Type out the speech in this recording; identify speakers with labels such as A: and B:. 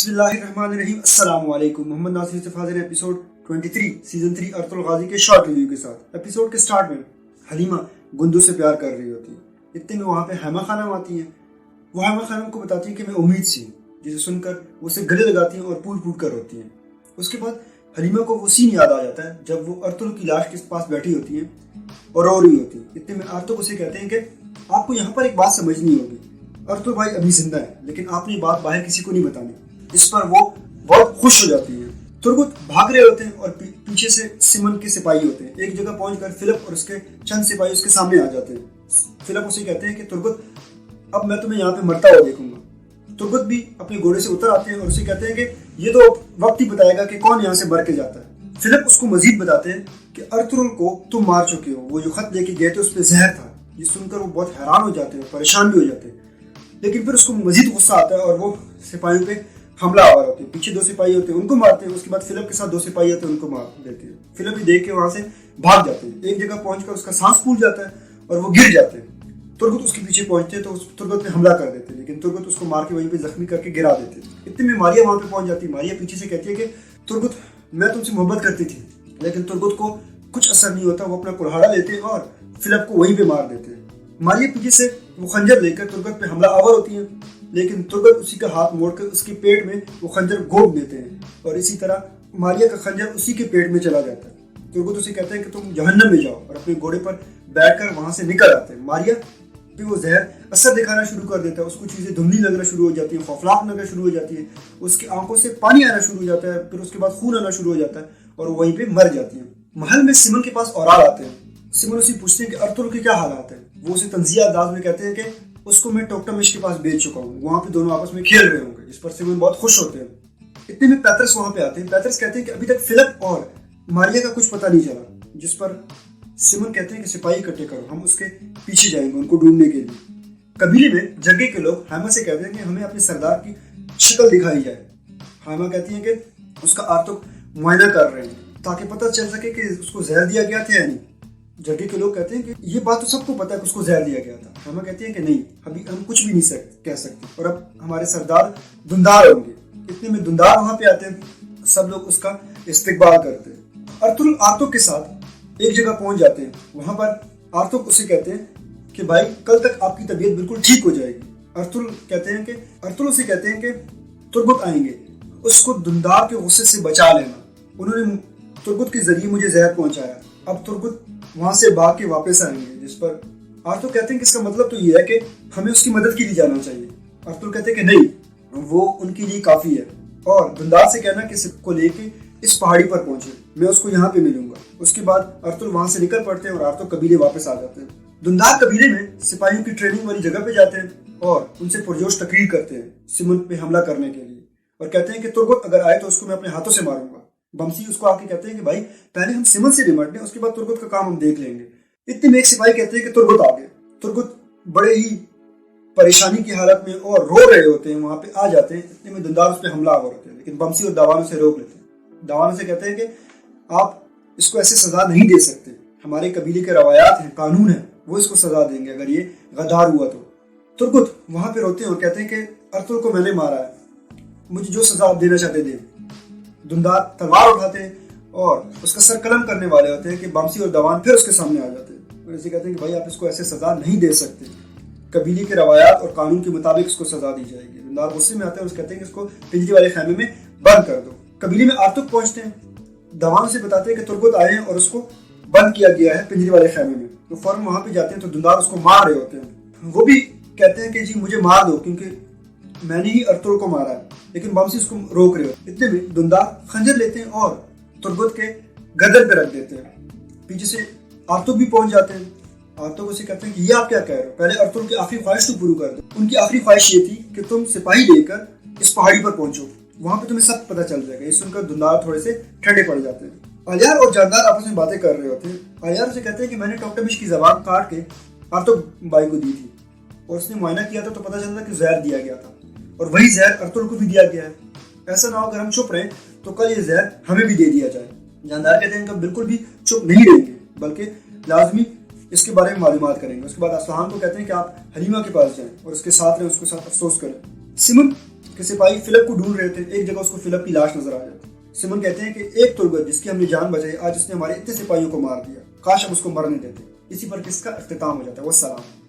A: बिस्मिल्लाहिर्रहमानिर्रहीम। अस्सलाम वालेकुम। मोहम्मद नासिर से हाजिर है एपिसोड 23 सीजन 3 अर्तुल गाजी के शॉर्ट रिव्यू के साथ। एपिसोड के स्टार्ट में हलीमा गुंदू से प्यार कर रही होती है। इतने में वहाँ पे हैमा खानम आती है। वो हैमा खानम को बताती है कि मैं उम्मीद सी हूँ, जिसे सुनकर वो उसे गले लगाती हैं और पूट कर रोती हैं। उसके बाद हलीमा को वो सीन याद आ जाता है जब वो अर्तुल की लाश के पास बैठी होती है और रो रही होती है। इतने में अर्तुल उसे कहते हैं कि आपको यहाँ पर एक बात समझनी होगी, अर्तुल भाई अभी जिंदा है, लेकिन आपने ये बात बाहर किसी को नहीं बतानी। इस पर वो बहुत खुश हो जाती है। तुर्गुत भाग रहे होते हैं और पीछे से सिमन के सिपाही होते हैं। एक जगह पहुंचकर फिलिप और उसके चंद सिपाही उसके सामने आ जाते हैं। फिलिप उसे कहते हैं कि तुर्गुत अब मैं तुम्हें यहाँ पे मरता हुआ देखूंगा। तुर्गुत भी अपने घोड़े से उतर आते हैं और उसे कहते हैं कि ये तो वक्त ही बताएगा कि कौन यहाँ से मर के जाता है। फिलिप उसको मजीद बताते हैं कि अर्तुगरुल को तुम मार चुके हो, वो जो खत लेके गए थे उस पर जहर था। ये सुनकर वो बहुत हैरान हो जाते हैं, परेशान भी हो जाते हैं। लेकिन फिर उसको मजीद गुस्सा आता है और वो सिपाहियों पे हमला आवर होते हैं। पीछे 2 सिपाही होते हैं, उनको मारते हैं। उसके बाद फिलिप के साथ 2 सिपाही होते हैं, उनको मार देते हैं। फिलिप भी देख के वहां से भाग जाते हैं। एक जगह पहुंचकर उसका सांस फूल जाता है और वो गिर जाते हैं। तुर्गुत उसके पीछे पहुंचते हैं तो तुर्गुत पे हमला कर देते हैं, लेकिन तुर्गुत उसको मार के वहीं पे जख्मी करके गिरा देते हैं। इतने में मारिया वहां पे पहुंच जाती है। मारिया पीछे से कहती है कि तुर्गुत मैं तुमसे मोहब्बत करती थी, लेकिन तुर्गुत को कुछ असर नहीं होता। वो अपना कुल्हाड़ा लेते हैं और फिलिप को वहीं पे मार देते हैं। मारिया पीछे से वो खंजर लेकर तुर्गुत पे हमला आवर होती है, लेकिन तुर्गुत उसी का हाथ मोड़कर उसके पेट में वो खंजर गोद देते हैं और इसी तरह मारिया का खंजर उसी के पेट में चला जाता है। तुर्गुत उसे कहते हैं कि तुम जहन्नम में जाओ और अपने घोड़े पर बैठकर वहां से निकल आते हैं। मारिया भी वो जहर असर दिखाना शुरू कर देता है। उसको चीजें धुंधली लगना शुरू हो जाती है, खौफनाक लगना शुरू हो जाती है। उसकी आंखों से पानी आना शुरू हो जाता है, फिर उसके बाद खून आना शुरू हो जाता है और वो वहीं पे मर जाती है। महल में सिमन के पास औराल आते हैं। सिमन उसे पूछते हैं कि अर्तुगरुल के क्या हालात है। वो उसे तंजिया अंदाज में कहते हैं कि उसको मैं टोक्टमिश के पास बेच चुका हूँ, वहां पे दोनों आपस में खेल रहे होंगे। इस पर सिमन बहुत खुश होते हैं। इतने में पैतरस वहां पे आते हैं। पैतरस कहते हैं कि अभी तक फिलिप और मारिया का कुछ पता नहीं चला, जिस पर सिमन कहते हैं कि सिपाही इकट्ठे करो, हम उसके पीछे जाएंगे उनको ढूंढने के लिए। कबीले में जग्गे के लोग हैमा से कहते हैं कि हमें अपने सरदार की शक्ल दिखाई जाए। हैमा कहती है कि उसका आर्तुक मुआयना कर रहे हैं ताकि पता चल सके कि उसको जहर दिया गया था या नहीं। जग्गे के लोग कहते हैं कि ये बात तो सबको पता है कि उसको जहर दिया गया था। हैमा कहती है कि नहीं, अभी हम कुछ भी नहीं कह सकते और अब हमारे सरदार दुंदार होंगे। इतने में दुंदार वहां पे आते हैं। सब लोग उसका इस्तकबाल करते हैं। अर्तुगरुल आर्तुक के साथ एक जगह पहुंच जाते हैं। वहां पर आर्तुक उसे कहते हैं कि भाई कल तक आपकी तबीयत बिल्कुल ठीक हो जाएगी। अर्तुगरुल उसे कहते हैं कि तुर्गुत आएंगे, उसको दुंदार के गुस्से से बचा लेना। उन्होंने तुर्गुत के जरिए मुझे जहर पहुंचाया, अब तुर्गुत वहां से भाग के वापस आएंगे। जिस पर आर्तुगरुल कहते हैं कि इसका मतलब तो ये है कि हमें उसकी मदद के लिए जाना चाहिए। अर्तुगरुल कहते हैं कि नहीं, वो उनके लिए काफी है और दुंदार से कहना कि को लेके इस पहाड़ी पर पहुंचे, मैं उसको यहाँ पे मिलूंगा। उसके बाद अर्तुगरुल वहां से निकल पड़ते हैं और आर्तुगरुल कबीले वापस आ जाते हैं। दुंदार कबीले में सिपाहियों की ट्रेनिंग वाली जगह पे जाते हैं और उनसे पुरजोश तकरीर करते हैं सिमन पे हमला करने के लिए और कहते हैं कि तुर्गुत अगर आए तो उसको मैं अपने हाथों से मारूंगा। बमसी उसको आके कहते हैं कि भाई पहले हम सिमन से निपट लें, उसके बाद तुर्गुत का काम हम देख लेंगे। इतने में एक सिपाही कहते हैं कि तुर्गुत आ गए। तुर्गुत बड़े ही परेशानी की हालत में और रो रहे होते हैं, वहां पे आ जाते हैं। इतने में दुंदार उस पर हमला आवर होते हैं, लेकिन बमसी और दावानों से रोक लेते हैं। दावानों से कहते हैं कि आप इसको ऐसे सजा नहीं दे सकते, हमारे कबीले के रवायात हैं, कानून है, वो इसको सजा देंगे अगर ये गद्दार हुआ तो। तुर्गुत वहां पे रोते हैं और कहते हैं कि अर्तुगरुल को मैंने मारा है, मुझे जो सजा आप देना चाहते दें। दुंदार तलवार उठाते हैं और उसका सर कलम करने वाले होते हैं कि बमसी और दवान फिर उसके सामने आ जाते हैं और इसे कहते हैं कि भाई आप इसको ऐसे सजा नहीं दे सकते, कबीले के रवायात और कानून के मुताबिक इसको सजा दी जाएगी। दुंदार गुस्से में आते हैं और कहते हैं कि इसको पिंजरे वाले खैमे में बंद कर दो। कबीले में आर्तुगरुल पहुंचते हैं। दवान से बताते हैं कि तुर्गुत आए हैं और उसको बंद किया गया है पिंजरे वाले खैमे में। तो फौरन वहां पे जाते हैं तो दुंदार उसको मार रहे होते हैं। वो भी कहते हैं कि जी मुझे मार दो क्योंकि मैंने ही अर्तुगरुल को मारा है, लेकिन बमसी उसको रोक रहे होते हैं। इतने में दुंदार खंजर लेते हैं और तुर्गुत के गर्दन पे रख देते हैं। पीछे से आर्तुगरुल भी पहुंच जाते हैं। आर्तुगरुल उसे कहते हैं कि ये आप क्या कह रहे हो, पहले अर्तुगरुल की आखिरी ख्वाहिश तो पूरी कर दो। उनकी आखिरी ख्वाहिश ये थी कि तुम सिपाही लेकर इस पहाड़ी पर पहुंचो, वहां पे तुम्हें सब पता चल जाएगा। ये सुनकर दुंदार थोड़े से ठंडे पड़ जाते हैं। अलियार और जानदार आपस में बातें कर रहे होते हैं। अलियार उसे कहते हैं कि मैंने टोक्टमिश की जबान काट के आर्तुगरुल भाई को दी थी और उसने मुआयना किया था तो पता चला कि जहर दिया गया था और वही जहर अर्तुगरुल को भी दिया गया है। ऐसा ना हो अगर हम चुप रहे तो कल ये जहर हमें भी दे दिया जाए। जानदार कहते हैं कि बिल्कुल भी चुप नहीं रहेंगे, बल्कि लाजमी इसके बारे में मालूमात करेंगे। उसके बाद असफहान को कहते हैं कि आप हलीमा के पास जाएं और उसके साथ रहें, उसके साथ अफसोस करें। सिमन کہ سپاہی فلپ کو ڈھونڈ رہے تھے، ایک جگہ اس کو فلپ کی لاش نظر آ جاتی۔ سمن کہتے ہیں کہ ایک تربت جس کی ہم نے جان بچائی، آج اس نے ہمارے اتنے سپاہیوں کو مار دیا، کاش ہم اس کو مرنے دیتے۔ اسی پر کس کا اختتام ہو جاتا ہے۔ والسلام۔